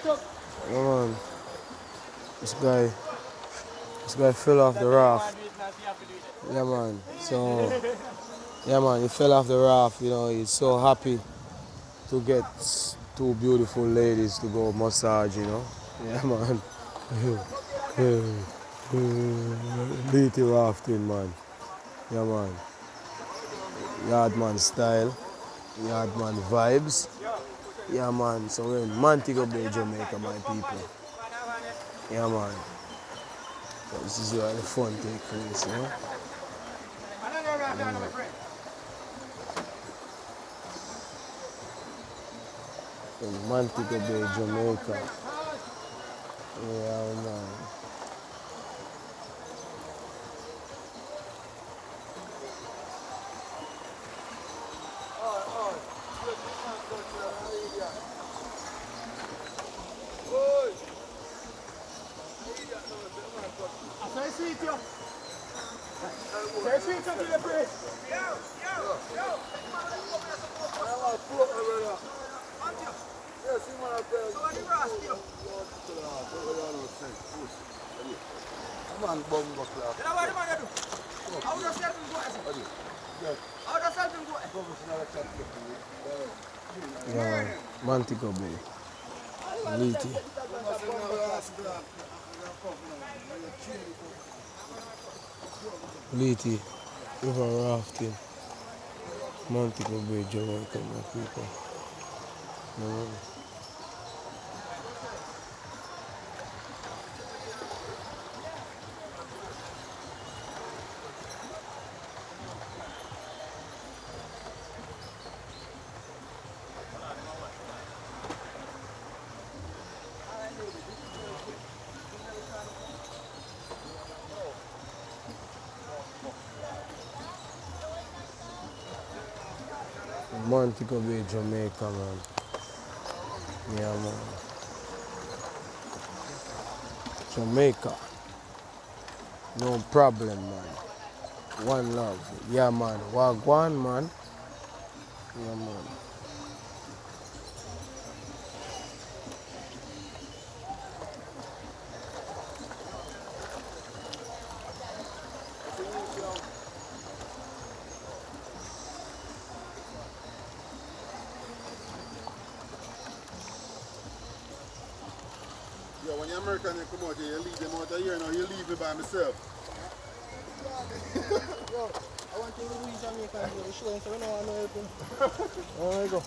Yeah, man. This guy fell off the raft. Yeah, man. So, yeah, man, he fell off the raft. You know, he's so happy to get two beautiful ladies to go massage. You know. Yeah, man. Litty rafting, man. Yeah, man. Yardman style. Yardman vibes. Yeah, man. So we're in Montego Bay, Jamaica, my people. Yeah, man. So this is where the fun take place, you know? In Montego Bay, Jamaica. Yeah, man. Yeah, Montego Bay. Litty. Litty. River Rafting. Montego Bay, Jamaica, my people. Yeah. Montego Bay, Jamaica, man. Yeah, man. Jamaica. No problem, man. One love. Yeah, man. Wagwan, man. Yeah, man. Yo, when the American come out here, you leave them out of here now, you leave me by myself. Yo, I want to leave Jamaica and show him so we know I'm helping. There you go.